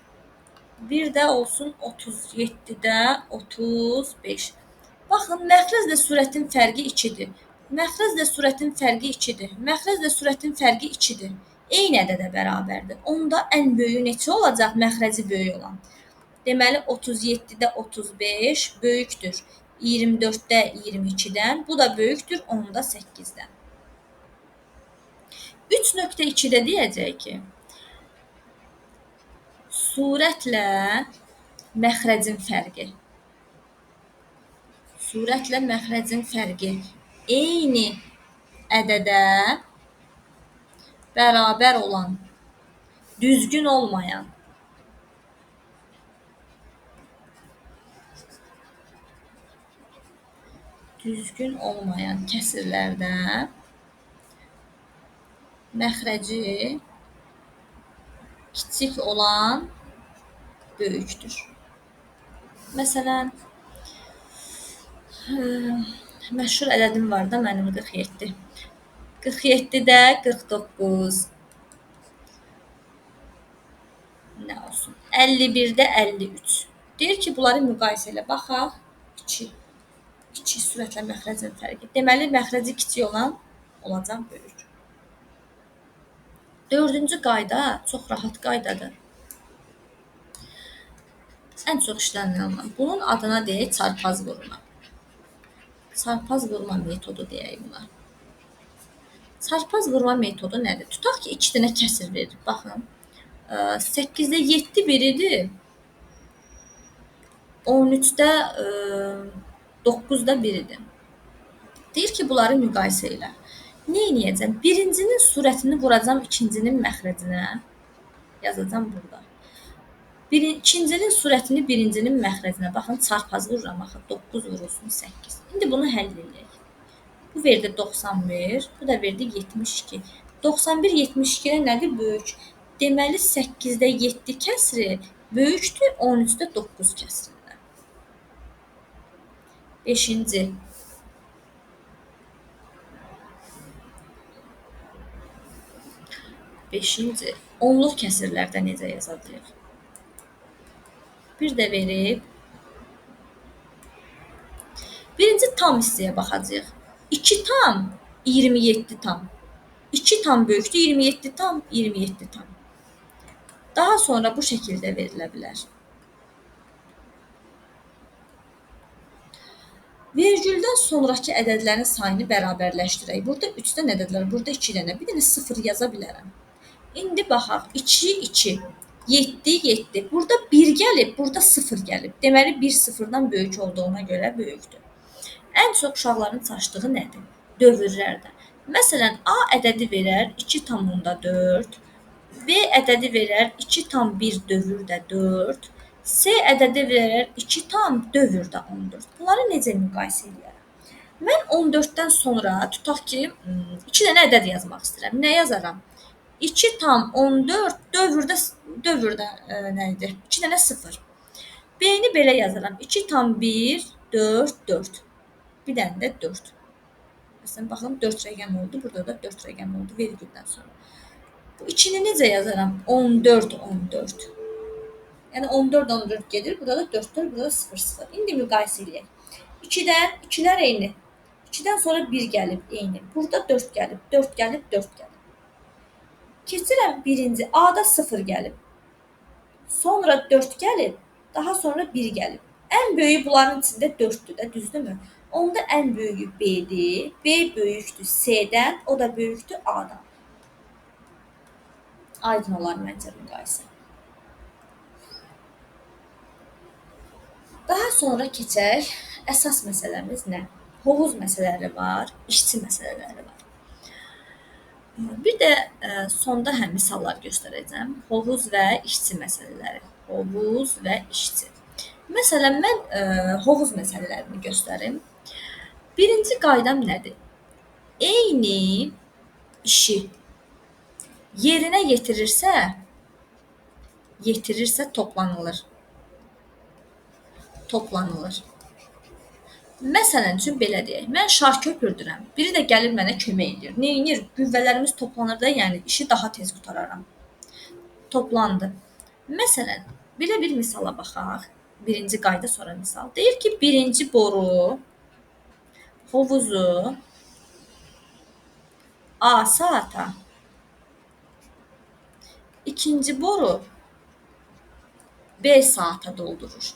Bir də olsun 37-də 35. Baxın, məxrəzlə surətin fərqi 2-dir. Məxrəzlə surətin fərqi 2-dir. Məxrəzlə surətin fərqi 2-dir. Eyni ədədə bərabərdir. Onda ən böyüyü neçə olacaq? Məxrəci böyük olan. Deməli, 37-də 35 böyükdür 24-də 22-dən. Bu da böyükdür 10-da 8-dən. 3.2-də deyəcək ki, surətlə məxrəcin fərqi eyni ədədə bərabər olan, düzgün olmayan kəsirlərdə məxrəci kiçik olan böyükdür. Məsələn, məşhur ədədim var da mənim 47. 47-də 49. Nə olsun? 51-də 53. Deyir ki, bunları müqayisə ilə baxaq. 2 surətlə məxrəcin fərqi. Deməli, məxrəci kiçik olan olacaq böyük. Dördüncü qayda çox rahat qaydadır. Ən çox işlənilən. Bunun adına deyək çarpaz vurma. Çarpaz vurma metodu deyək buna. Çarpaz vurma metodu nədir? Tutaq ki, 2 dənə kəsir verir. Baxın, 8-də 7 biridir. 13-də 9-da biridir. Deyir ki, bunları müqayisə elə. Nə edəcəm? Birincinin surətini vuracam ikincinin məxrəcinə. Yazacam burada. İkincinin surətini birincinin məxrəcinə. Baxın, çarpaz vururam. 9 vurulsun 8. İndi bunu həll edək. Bu verdi 91, bu da verdi 72. 91 72-də nədir? Böyük. Deməli, 8-də 7 kəsri böyükdür 13-də 9 kəsrindən. 5-ci. Onluq kəsirlərdə necə yazacağıq? Bir də verib. Birinci tam hissəyə baxacağıq. 2 tam 27 tam. 2 tam böyükdür 27 tam 27 tam. Daha sonra bu şəkildə verilə bilər. Vergüldən sonraki ədədlərin sayını bərabərləşdirək. Burada 3 dənə ədədlər, burada 2 dənə. Bir dənə 0 yaza bilərəm. İndi baxaq. 2, 2. 7, 7. Burada 1 gəlib, burada 0 gəlib. Deməli, 1 0-dan böyük olduğuna görə böyükdür. Ən çox uşaqların çaşdığı nədir? Dövrlərdə. Məsələn, A ədədi verər 2,4. B ədədi verər 2 tam 1 dövürdə 4. C ədədi verər 2 tam dövürdə 14. Bunları necə müqayisə edərəm? Mən 14-dən sonra tutaq ki, 2 dənə ədəd yazmaq istəyirəm. Nə yazaram? 2 tam 14 dövürdə nə idi? 2 dənə 0. B-ni belə yazaram. 2 tam 1 4 4. Bir dənə də 4. Məsələn, baxın 4 rəqəm oldu. Burada da 4 rəqəm oldu vergüldən sonra. Bu 2-ni necə yazaram? 14 14. Yəni 14 14 gedir. Burada da 4 4, burada da 0 0. İndi müqayisə edək. 2-dən 2-lər eyni. 2-dən sonra 1 gəlib eyni. Burada 4 gəlib, 4 gəlib, 4 gəlib. Keçirəm birinci. A-da 0 gəlib. Sonra 4 gəlib, daha sonra 1 gəlib. Ən böyüyü bunların içində 4-dür də, düzdürmü? Onda ən böyüyü B-dir. B böyükdür C-dən, o da böyükdür A-dan. Aydın olar məncə müqayisə. Daha sonra keçək, əsas məsələmiz nə? Hovuz məsələləri var, işçi məsələləri var. Bir də sonda həm misallar göstərəcəm. Hovuz və işçi məsələləri. Hovuz və işçi. Məsələn, mən hovuz məsələlərini göstərim. Birinci qaydam nədir? Eyni işi yerinə yetirirsə toplanılır. Məsələn üçün belə deyək. Mən şar köpürdürəm. Biri də gəlir mənə kömək edir. Neynir? Qüvvələrimiz toplanır da, yəni işi daha tez qutararam. Toplandı. Məsələn, belə bir misala baxaq. Birinci qayda, sonra misal. Deyir ki, birinci boru hovuzu A saata, ikinci boru B saata doldurur.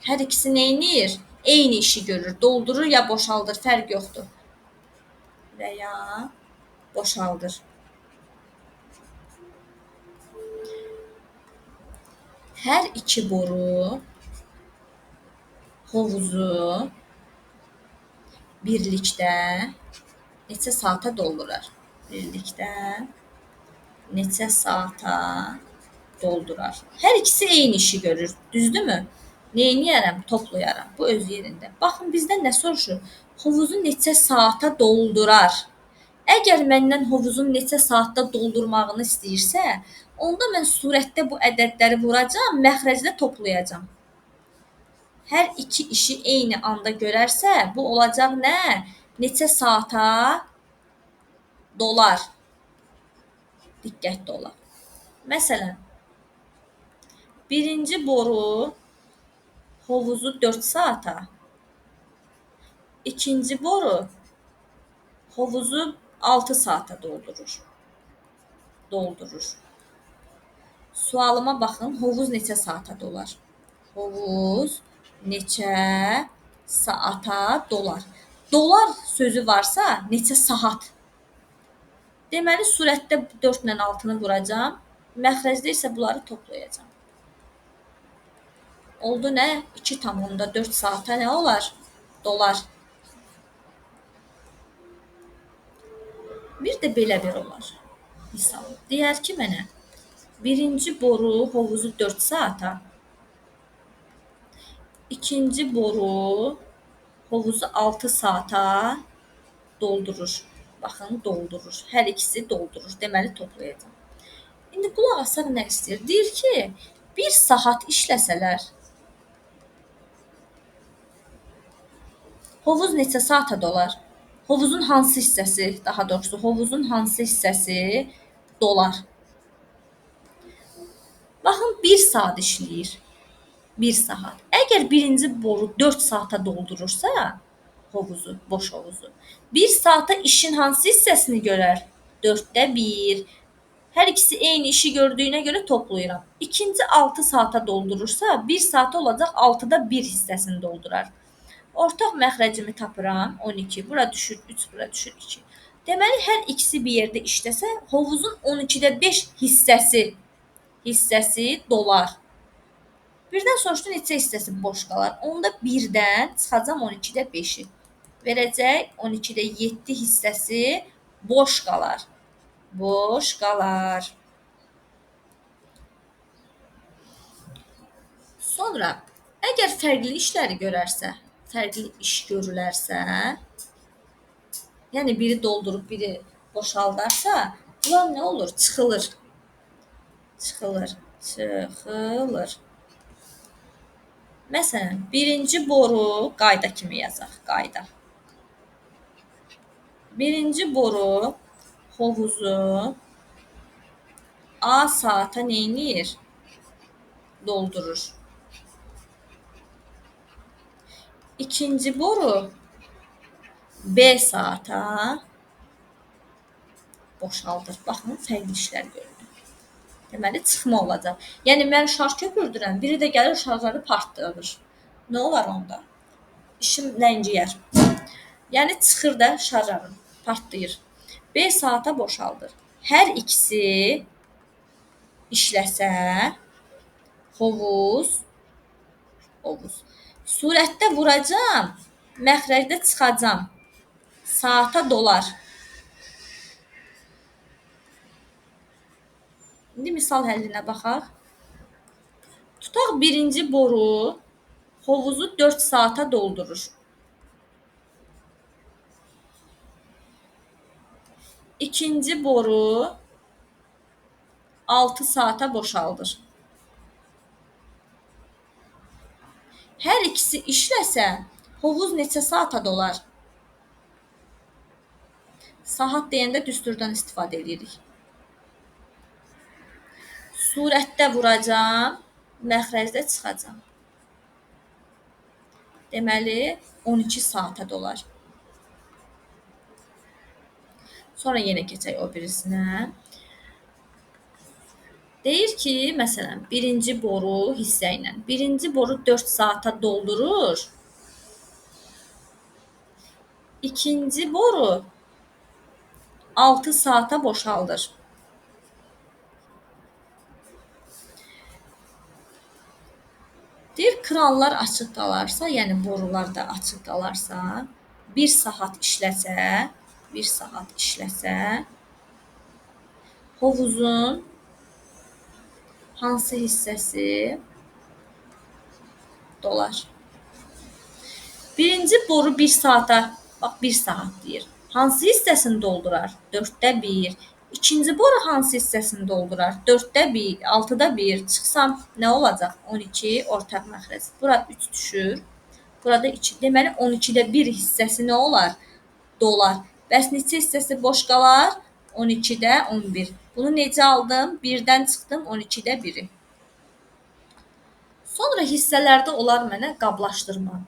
Hər ikisi neynir? Eyni işi görür. Doldurur ya boşaldır, fərq yoxdur. Və ya boşaldır. Hər iki boru hovuzu birlikdə neçə saata doldurar? Birlikdə neçə saata doldurar? Hər ikisi eyni işi görür, düzdürmü? Neyniyərəm? Toplayaram. Bu öz yerində. Baxın, bizdən nə soruşur? Hovuzu neçə saata doldurar? Əgər məndən hovuzun neçə saatda doldurmağını istəyirsə, onda mən surətdə bu ədədləri vuracam, məxrəcdə toplayacam. Hər iki işi eyni anda görərsə, bu olacaq nə? Neçə saata dolar? Diqqətli olaq. Məsələn, birinci boru hovuzu 4 saata, ikinci boru hovuzu 6 saata doldurur. Sualıma baxın, hovuz neçə saata dolar? Hovuz neçə saata dolar? Dolar sözü varsa, neçə saat? Deməli, surətdə 4 ilə 6-nı vuracam, məxrəcdə isə bunları toplayacam. Oldu nə? 2,4 saata nə olar? Dolar. Bir də belə bir olar. Misal, deyər ki mənə, birinci boru hovuzu 4 saata, ikinci boru hovuzu 6 saata doldurur. Baxın, doldurur. Hər ikisi doldurur. Deməli, toplayacam. İndi qulaq asaq nə istəyir? Deyir ki, 1 saat işləsələr, hovuz neçə saata dolar? Hovuzun hansı hissəsi, daha doğrusu, hovuzun hansı hissəsi dolar? Baxın, 1 saat işləyir. 1 saat. Əgər birinci boru 4 saata doldurursa, hovuzu, boş hovuzu, 1 saata işin hansı hissəsini görər? 4də 1. Hər ikisi eyni işi gördüyünə görə toplayıram. İkinci 6 saata doldurursa, 1 saata olacaq 6da 1 hissəsini doldurar. Ortaq məxrəcimi tapıram, 12. Bura düşür 3, bura düşür 2. Deməli, hər ikisi bir yerdə işləsə, hovuzun 12də 5 hissəsi dolar. Birdən soruşdu, neçə hissəsi boş qalar? Onda 1-dən çıxacam 12də 5-i. Verəcək 12də 7 hissəsi boş qalar. Boş qalar. Sonra əgər fərqli işləri görərsə, fərqli iş görülərsə, yəni biri doldurub, biri boşaldarsa, bunlar nə olur? Çıxılır. Çıxılır. Çıxılır. Məsələn, birinci boru qayda kimi yazaq, qayda. Birinci boru hovuzu A saata neynir? Doldurur. İkinci boru B saata boşaldır. Baxın, fərqli işlər görülür. Deməli, çıxma olacaq. Yəni, mən şar köpürdürəm, biri də gəlir şarları partlayır. Nə olar onda? İşim ləngiyər. Yəni, çıxır da şarların, partlayır. B saata boşaldır. Hər ikisi işləsə, hovuz, surətdə vuracam, məxrəcdə çıxacam, saata dolar. İndi misal həllinə baxaq. Tutaq birinci boru hovuzu 4 saata doldurur. İkinci boru 6 saata boşaldır. Hər ikisi işləsə, hovuz neçə saata dolar? Saat deyəndə düsturdan istifadə edirik. Surətdə vuracam, məxrəcdə çıxacam. Deməli, 12 saata dolar. Sonra yenə keçək o birisinə. Deyir ki, məsələn, birinci boru hissə ilə. Birinci boru 4 saata doldurur. İkinci boru 6 saata boşaldır. Deyir, kranlar açıq qalarsa, yəni borular da açıq qalarsa, 1 saat işləsə, hovuzun hansı hissəsi dolar? Birinci boru 1 saata, bax 1 saat deyir. Hansı hissəsini doldurar? 4də 1. İkinci boru hansı hissəsini doldurar? 4də 1, 6da 1. Çıxsam nə olacaq? 12 ortaq məxrəc. Burada 3 düşür. Burada 2. Deməli 12də 1 hissəsi nə olar? Dolar. Bəs neçə hissəsi boş qalar? 12də 11. Bunu necə aldım? 1-dən çıxdım 12də 1-i. Sonra hissələrdə olar mənə qablaşdırma.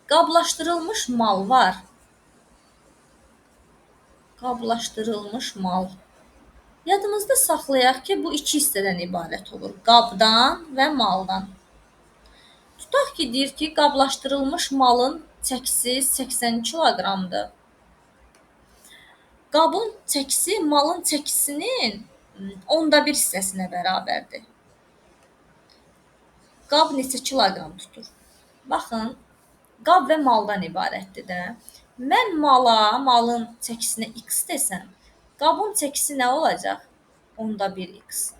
Qablaşdırılmış mal var. Qablaşdırılmış mal. Yadımızda saxlayaq ki, bu iki hissədən ibarət olur. Qabdan və maldan. Tutaq ki, deyir ki, qablaşdırılmış malın çəkisi 80 kiloqramdır. Qabın çəkisi malın çəkisinin 1/10 hissəsinə bərabərdir. Qab neçə kiloqram tutur? Baxın, qab və maldan ibarətdir də. Mən malın çəkisinə x desəm, qabın çəkisi nə olacaq? 1/10x.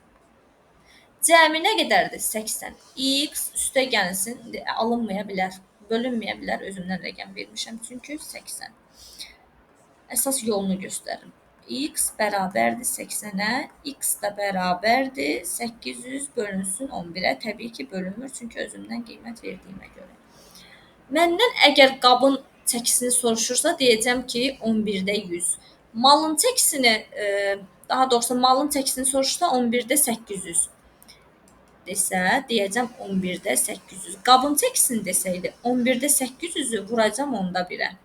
Cəmi nə qədərdir? 80. X üstə gəlsin, alınmaya bilər, bölünməyə bilər. Özümdən rəqəm vermişəm, çünki 80. Əsas yolunu göstərim. X bərabərdir 80-ə, x də bərabərdir 800 bölünsün 11-ə. Təbii ki, bölünmür, çünki özümdən qiymət verdiyimə görə. Məndən əgər qabın çəkisini soruşursa, deyəcəm ki, 11-də 100. Malın çəkisini, daha doğrusu malın çəkisini soruşsa 11-də 800 desə, deyəcəm 11-də 800. Qabın çəkisini desəydi, 11-də 800-ü vuracam 1/10-ə.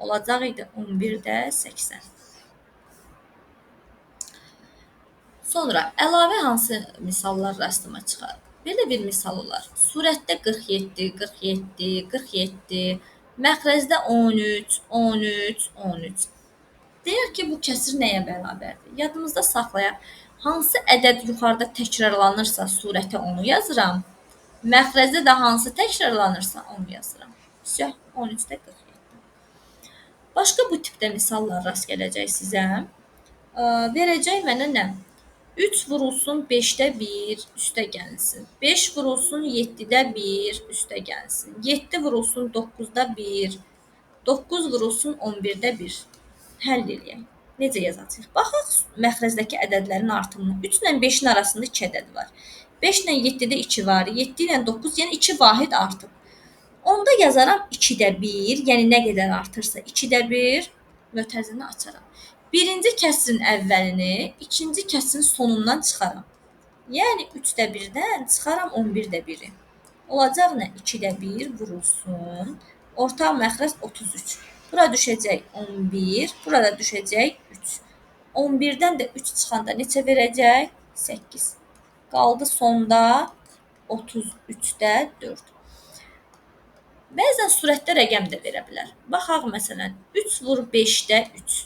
Olacaq idi 11-də 80. Sonra əlavə hansı misallar rastıma çıxar? Belə bir misal olar. Surətdə 47, 47, 47, məxrəcdə 13, 13, 13. Deyir ki, bu kəsir nəyə bərabərdir? Yadımızda saxlayaq. Hansı ədəd yuxarıda təkrarlanırsa surətə onu yazıram. Məxrəcdə də hansı təkrarlanırsa onu yazıram. 13-də 47. Başqa bu tipdə misallar rast gələcək sizə. Verəcək mənə nə? 3 vurulsun 5-də 1 üstə gəlsin. 5 vurulsun 7-də 1 üstə gəlsin. 7 vurulsun 9-da 1. 9 vurulsun 11-də 1. Həll eləyək. Necə yazacağıq? Baxaq məxrəzdəki ədədlərin artımına. 3 ilə 5-in arasında 2 ədəd var. 5 ilə 7-də 2 var. 7 ilə 9, yəni 2 vahid artıb. Onda yazaram 2-də 1, yəni nə qədər artırsa 2-də 1 mötərizəni açaram. Birinci kəsrin əvvəlini, ikinci kəsrin sonundan çıxaram. Yəni 3-də 1-dən çıxaram 11-də 1-i. Olacaq nə? 2-də 1 vurulsun. Ortaq məxrəc 33. Bura düşəcək 11, burada düşəcək 3. 11-dən də 3 çıxanda neçə verəcək? 8. Qaldı sonda 33-də 4. Bəzən surətdə rəqəm də verə bilər. Baxaq məsələn 3 vur 5-də 3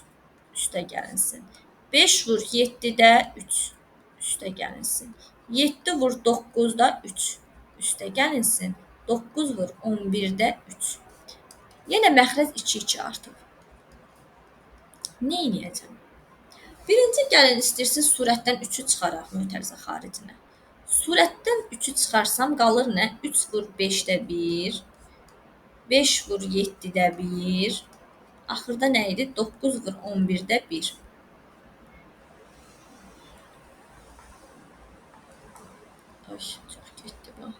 üstə gəlinsin. 5 vur 7-də 3 üstə gəlinsin. 7 vur 9-da 3 üstə gəlinsin. 9 vur 11-də 3. Yenə məxrəc 2-2 artıb. Nə edəcəm? Birinci gəlin istəyirsiniz surətdən 3-ü çıxaraq mötərizə xaricinə. Surətdən 3-ü çıxarsam qalır nə? 3 vur 5-də 1, 5 vur 7-də 1, axırda nə idi? 9 vur 11-də 1. Ay, çox getdi bu.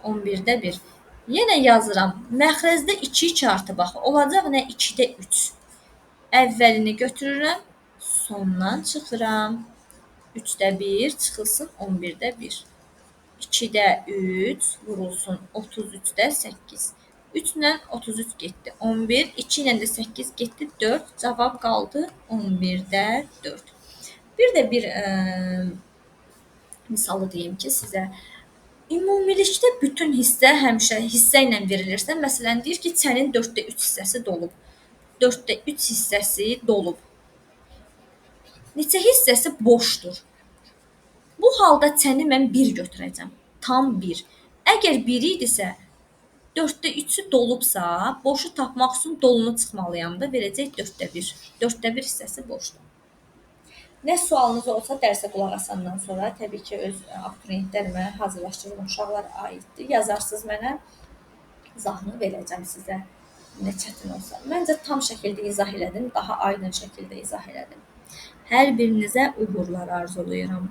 11-də 1. Yenə yazıram. Məxrəzdə 2-2 artıb axı. Olacaq nə? 2-də 3. Əvvəlini götürürəm, sondan çıxıram. 3-də 1 çıxılsın 11-də 1. 2-də 3 vurulsun 33-də 8. 3 ilə 33 getdi. 11, 2 ilə də 8 getdi. 4. Cavab qaldı 11-də 4. Bir də bir misalı deyim ki sizə. Ümumilikdə bütün hissə həmişə hissə ilə verilirsə, məsələn deyir ki, çənin 4-də 3 hissəsi dolub. 4-də 3 hissəsi dolub. Neçə hissəsi boşdur. Bu halda çəni mən 1 götürəcəm. Tam 1. Əgər 1 idisə, 4-də 3-ü dolubsa, boşu tapmaq üçün dolunu çıxmalıyam da, verəcək 4-də 1. 4-də 1 hissəsi boşdur. Nə sualınız olsa dərsə qulaq asandan sonra təbii ki, öz abituriyentlərimə hazırlaşdırdığım uşaqlara aiddir. Yazarsınız mənə, izahını verəcəm sizə. Nə çətin olsa. Məncə tam şəkildə izah elədim, daha aydın şəkildə izah elədim. Hər birinizə uğurlar arzulayıram.